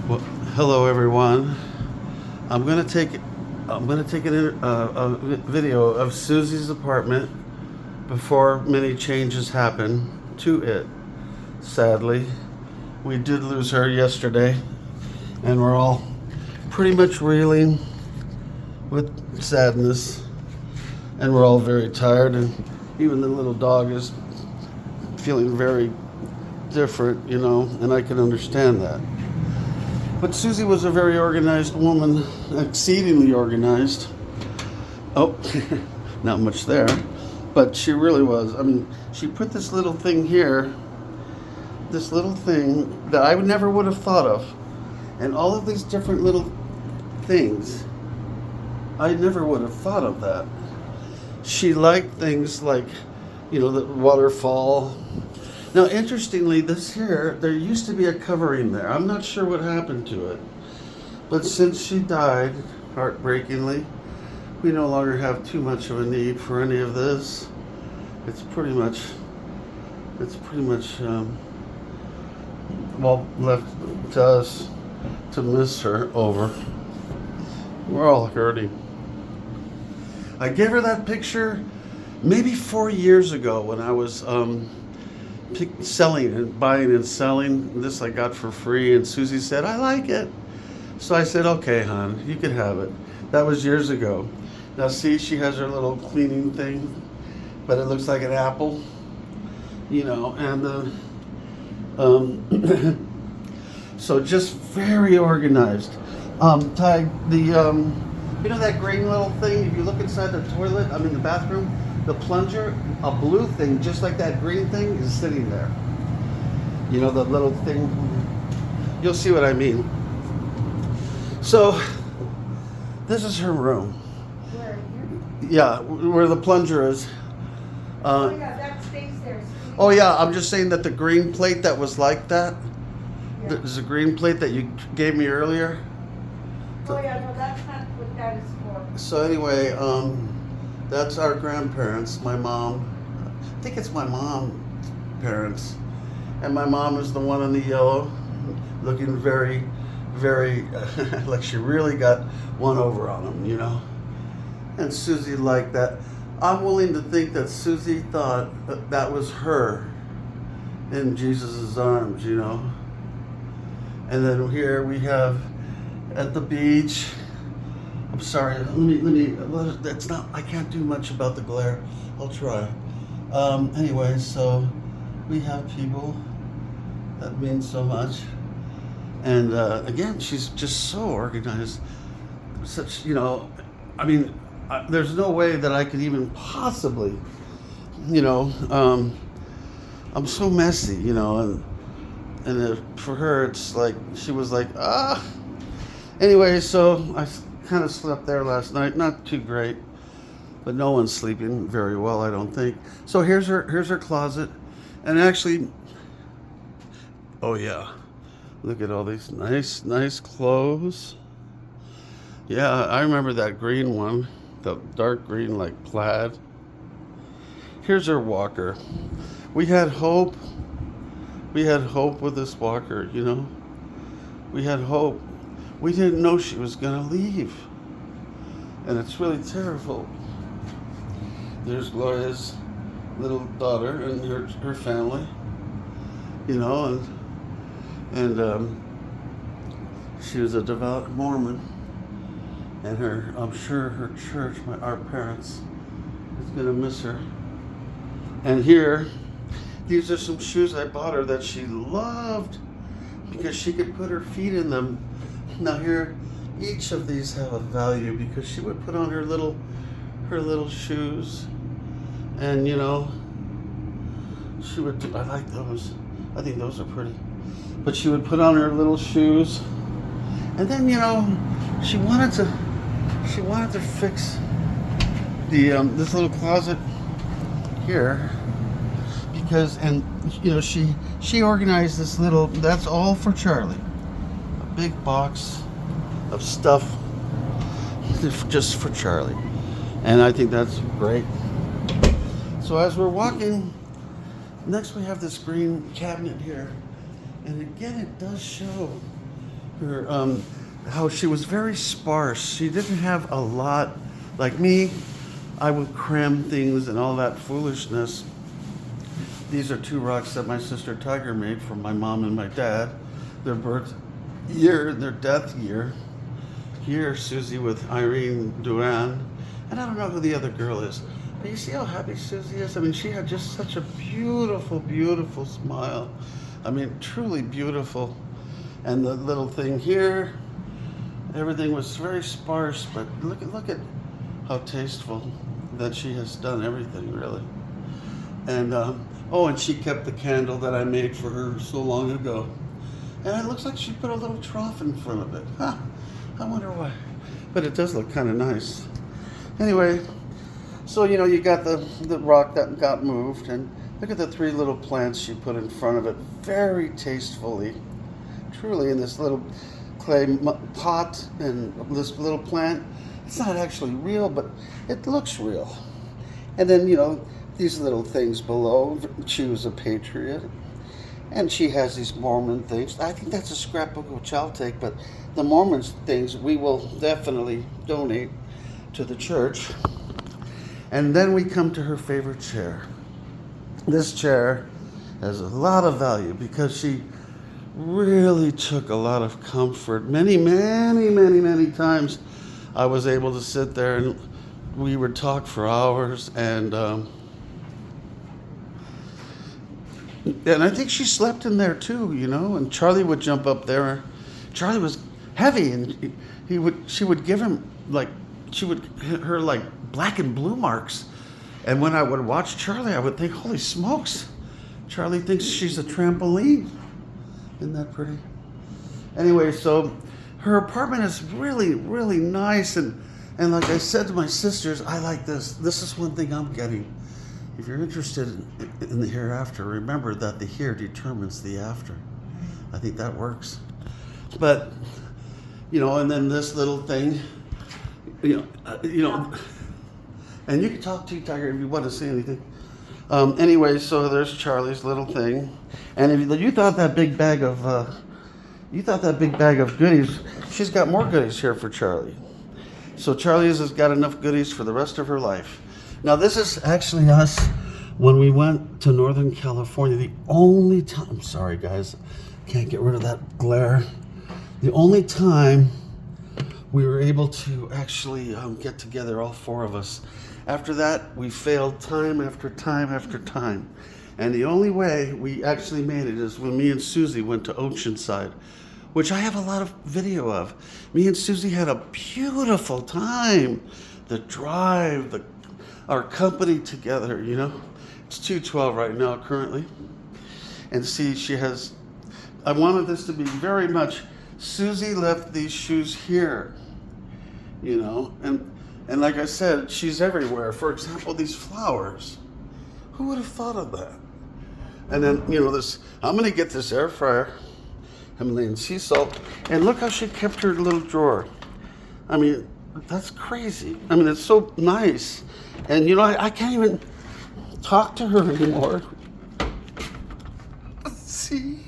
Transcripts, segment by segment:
Well, hello everyone. I'm gonna take a video of Susie's apartment before many changes happen to it. Sadly, we did lose her yesterday, and we're all pretty much reeling with sadness, and we're all very tired, and even the little dog is feeling very different, and I can understand that. But Susie was a very organized woman, exceedingly organized. Oh, not much there, but she really was. I mean, she put this little thing here, this little thing that I never would have thought of, and all of these different little things. I never would have thought of that. She liked things like, the waterfall. Now, interestingly, this here, there used to be a covering there. I'm not sure what happened to it. But since she died, heartbreakingly, we no longer have too much of a need for any of this. It's pretty much, left to us to miss her over. We're all hurting. I gave her that picture maybe 4 years ago when I was selling and buying and selling. This I got for free, and Susie said, "I like it." So I said, "Okay, hon, you can have it." That was years ago. Now see, she has her little cleaning thing, but it looks like an apple, and so just very organized. Ty, that green little thing, if you look inside the toilet, the bathroom, the plunger, a blue thing, just like that green thing, is sitting there. The little thing. You'll see what I mean. So, this is her room. Where? Here? Yeah, where the plunger is. Oh yeah, that stays there. Oh yeah, I'm just saying that the green plate that was like that, Yeah. there's a green plate that you gave me earlier. Oh yeah, no, that's not what that is for. So anyway, that's our grandparents, my mom. I think it's my mom's parents. And my mom is the one in the yellow, looking very, very, like she really got one over on them, And Susie liked that. I'm willing to think that Susie thought that was her in Jesus' arms, And then here we have at the beach. I'm sorry, let me, that's not, I can't do much about the glare. I'll try. Anyway, so we have people that mean so much. And again, she's just so organized. Such, there's no way that I could even possibly, I'm so messy, and for her, it's like, she was like, ah. Anyway, so I kind of slept there last night. Not too great, but no one's sleeping very well, I don't think. So here's her closet, and actually, oh yeah, look at all these nice clothes. Yeah, I remember that green one, the dark green like plaid. Here's her walker. We had hope. We had hope with this walker, We had hope. We didn't know she was going to leave. And it's really terrible. There's Gloria's little daughter and her family, and she was a devout Mormon. And I'm sure her church, our parents, is going to miss her. And here, these are some shoes I bought her that she loved because she could put her feet in them. Now here, each of these have a value because she would put on her little shoes, and she would. I like those. I think those are pretty. But she would put on her little shoes, and then she wanted to fix the this little closet here because she organized this little. That's all for Charlie. Big box of stuff just for Charlie, and I think that's great. So as we're walking, next we have this green cabinet here, and again it does show her how she was very sparse. She didn't have a lot. Like me, I would cram things and all that foolishness. These are 2 rocks that my sister Tiger made for my mom and my dad. Their birth year and their death year. Here, Susie with Irene Duran. And I don't know who the other girl is. But you see how happy Susie is? I mean, she had just such a beautiful, beautiful smile. I mean, truly beautiful. And the little thing here, everything was very sparse, but look at how tasteful that she has done everything, really. And, and she kept the candle that I made for her so long ago. And it looks like she put a little trough in front of it. Huh, I wonder why. But it does look kind of nice. Anyway, so, you got the rock that got moved, and look at the 3 little plants she put in front of it, very tastefully, truly, in this little clay pot and this little plant. It's not actually real, but it looks real. And then, these little things below, she was a patriot, and she has these Mormon things. I think that's a scrapbook which I'll take, but the Mormon things we will definitely donate to the church. And then we come to her favorite chair. This chair has a lot of value because she really took a lot of comfort. Many, many, many, many times I was able to sit there and we would talk for hours, and I think she slept in there too, and Charlie would jump up there. Charlie was heavy, and she would give him she would hit her black and blue marks. And when I would watch Charlie, I would think, holy smokes, Charlie thinks she's a trampoline. Isn't that pretty? Anyway, so her apartment is really, really nice. And like I said to my sisters, I like this. This is one thing I'm getting. If you're interested in the hereafter, remember that the here determines the after. I think that works. But, and then this little thing, and you can talk to Tiger if you want to say anything. Anyway, so there's Charlie's little thing, and if you thought that big bag of goodies, she's got more goodies here for Charlie. So Charlie's has got enough goodies for the rest of her life. Now this is actually us when we went to Northern California. The only time, I'm sorry guys, can't get rid of that glare. The only time we were able to actually get together, all 4 of us. After that, we failed time after time after time. And the only way we actually made it is when me and Susie went to Oceanside, which I have a lot of video of. Me and Susie had a beautiful time. The drive, our company together, It's 2:12 right now currently. And see, I wanted this to be very much, Susie left these shoes here. And like I said, she's everywhere. For example, these flowers. Who would have thought of that? And then, I'm going to get this air fryer, Himalayan sea salt, and look how she kept her little drawer. I mean, that's crazy. I mean, it's so nice. And, I can't even talk to her anymore. See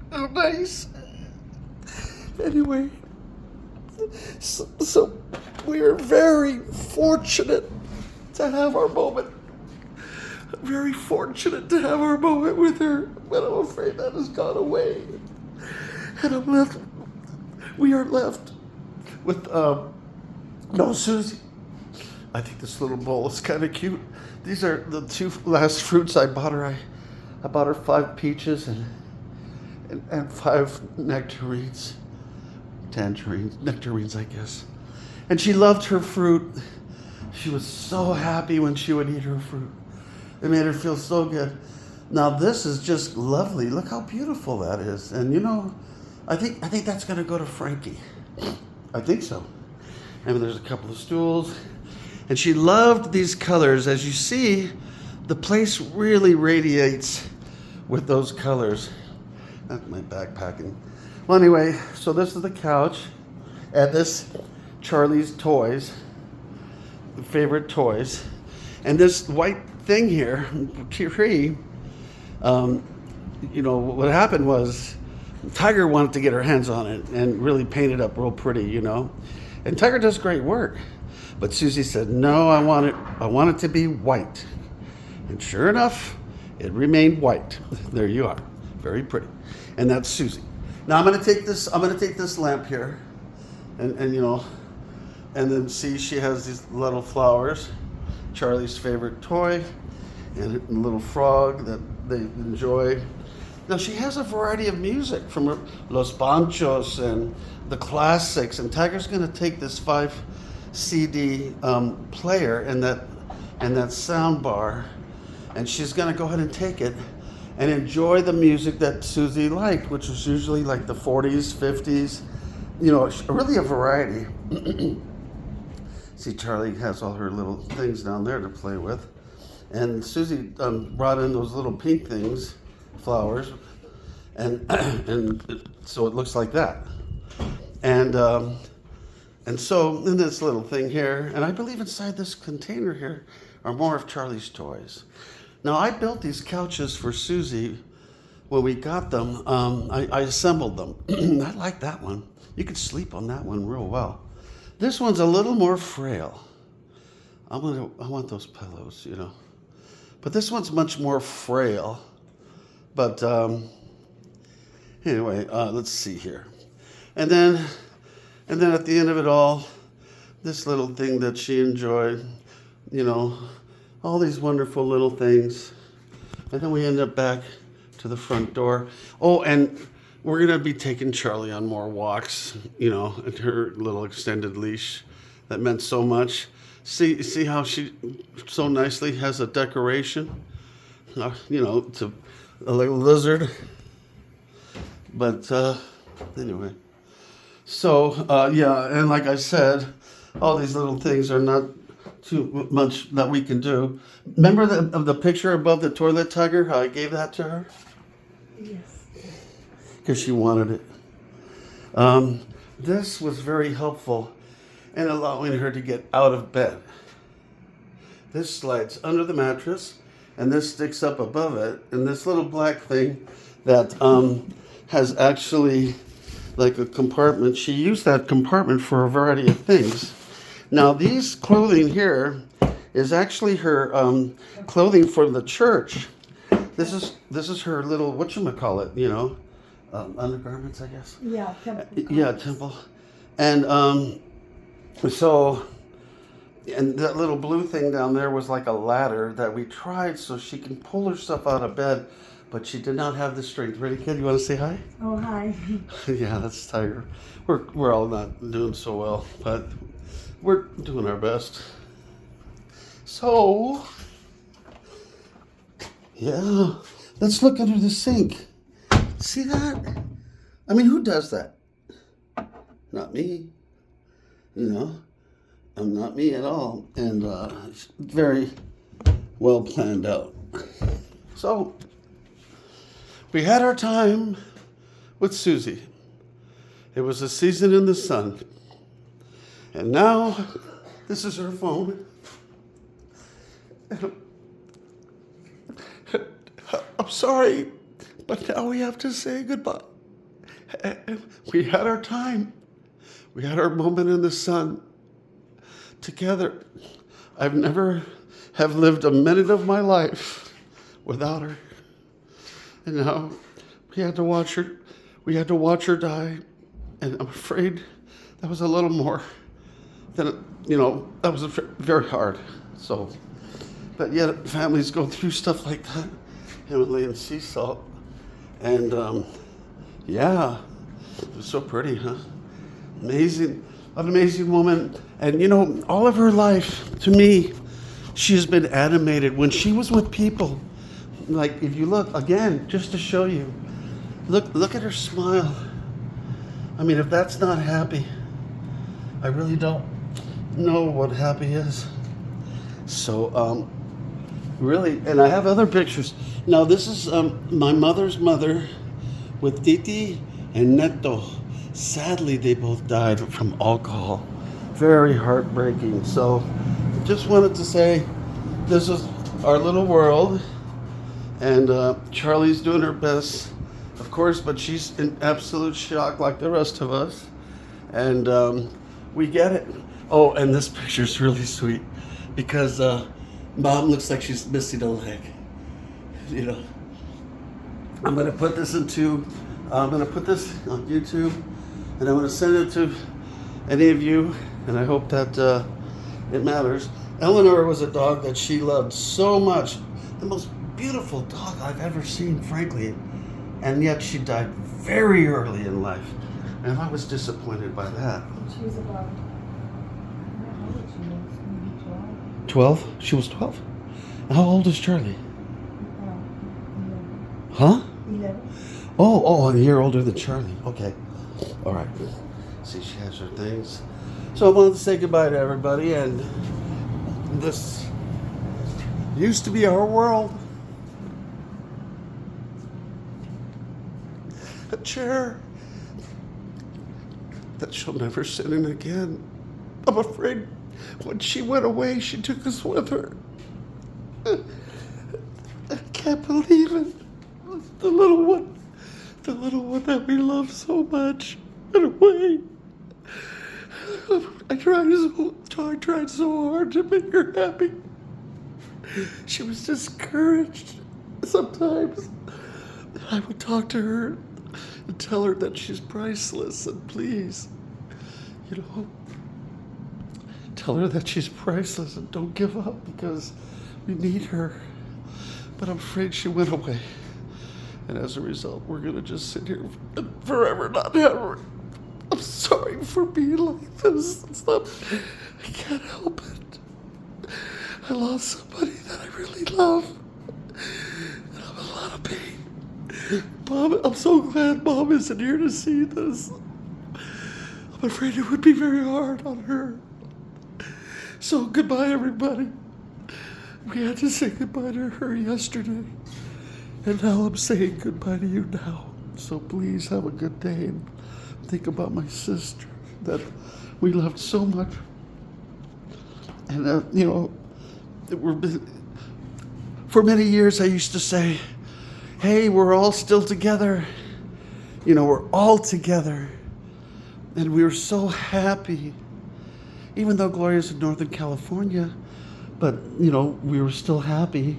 how nice. Anyway. So we are very fortunate to have our moment. Very fortunate to have our moment with her, but I'm afraid that has gone away. And we are left with, no Susie. I think this little bowl is kind of cute. These are the 2 last fruits I bought her. I bought her 5 peaches and 5 nectarines. Nectarines, I guess. And she loved her fruit. She was so happy when she would eat her fruit. It made her feel so good. Now this is just lovely. Look how beautiful that is. And I think that's gonna go to Frankie. I think so. And there's a couple of stools. And she loved these colors. As you see, the place really radiates with those colors. That's my backpacking. Well, anyway, so this is the couch, and this Charlie's toys, favorite toys, and this white thing here, tree. What happened was Tiger wanted to get her hands on it and really paint it up real pretty, you know. And Tiger does great work. But Susie said, no, I want it to be white. And sure enough, it remained white. There you are. Very pretty. And that's Susie. Now I'm gonna take this lamp here and you know, and then see she has these little flowers, Charlie's favorite toy, and a little frog that they enjoy. Now she has a variety of music from Los Panchos and the classics, and Tiger's gonna take this 5 CD player and that sound bar, and she's gonna go ahead and take it and enjoy the music that Susie liked, which was usually like the 40s, 50s, you know, really a variety. See, Charlie has all her little things down there to play with. And Susie brought in those little pink things, flowers, and so it looks like that. And so in this little thing here, and I believe inside this container here are more of Charlie's toys. Now I built these couches for Susie when we got them. I assembled them. I like that one. You could sleep on that one real well. This one's a little more frail. I want those pillows, you know. But this one's much more frail. But anyway, let's see here. And then at the end of it all, this little thing that she enjoyed, you know, all these wonderful little things. And then we end up back to the front door. Oh, and we're going to be taking Charlie on more walks, you know, and her little extended leash that meant so much. See how she so nicely has a decoration, you know, to a little lizard. But anyway, so yeah, and like I said, all these little things are not too much that we can do. Remember the picture above the toilet, Tiger? How I gave that to her? Yes. Because she wanted it. This was very helpful in allowing her to get out of bed. This slides under the mattress, and this sticks up above it, and this little black thing that has actually like a compartment. She used that compartment for a variety of things. Now these clothing here is actually her clothing for the church. This is her little whatchamacallit, you know, undergarments, I guess. Yeah, temple. Yeah, temple. And so, and that little blue thing down there was like a ladder that we tried so she can pull herself out of bed, but she did not have the strength. Ready, kid? You want to say hi? Oh, hi. Yeah, that's Tiger. We're all not doing so well, but we're doing our best. So, yeah, let's look under the sink. See that? I mean, who does that? Not me. You know, I'm not me at all. And it's very well planned out. So, we had our time with Susie. It was a season in the sun. And now, this is her phone. I'm sorry, but now we have to say goodbye. We had our time. We had our moment in the sun together. I've never have lived a minute of my life without her. And now we had to watch her. We had to watch her die. And I'm afraid that was a little more than, you know, that was very hard. So, but yet families go through stuff like that. Emily and sea salt. And yeah, it was so pretty, huh? Amazing, an amazing woman. And you know, all of her life, to me, she has been animated. When she was with people, like if you look, again, just to show you, look at her smile. I mean, if that's not happy, I really don't know what happy is. So, really, and I have other pictures. Now, this is my mother's mother with Titi and Neto. Sadly, they both died from alcohol. Very heartbreaking. So, just wanted to say, this is our little world, and Charlie's doing her best of course, but she's in absolute shock like the rest of us. And we get it. Oh, and this picture's really sweet because Mom looks like she's missing a leg. You know, I'm gonna put this on YouTube, and I'm gonna send it to any of you, and I hope that it matters. Eleanor was a dog that she loved so much, the most beautiful dog I've ever seen, frankly, and yet she died very early in life, and I was disappointed by that. She was about, I don't know what she was, maybe 12? She was 12? How old is Charlie? 11. Huh? 11. Oh, a year older than Charlie. Okay. All right. See, she has her things. So I wanted to say goodbye to everybody, and this used to be our world. A chair that she'll never sit in again. I'm afraid when she went away, she took us with her. I can't believe it. The little one that we love so much, went away. I tried so hard to make her happy. She was discouraged. Sometimes I would talk to her and tell her that she's priceless, and please, tell her that she's priceless and don't give up because we need her. But I'm afraid she went away. And as a result, we're going to just sit here and forever not have her. I'm sorry for being like this. I can't help it. I lost somebody that I really love. And I'm in a lot of pain. Mom, I'm so glad Mom isn't here to see this. I'm afraid it would be very hard on her. So goodbye, everybody. We had to say goodbye to her yesterday. And now I'm saying goodbye to you now. So please have a good day and think about my sister that we loved so much. And, for many years I used to say, hey, we're all still together. We're all together. And we were so happy. Even though Gloria's in Northern California, but, we were still happy.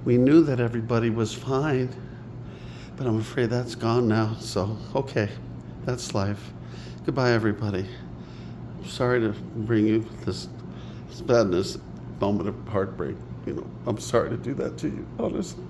We knew that everybody was fine, but I'm afraid that's gone now. So, okay, that's life. Goodbye, everybody. I'm sorry to bring you this sadness, moment of heartbreak. I'm sorry to do that to you, honestly.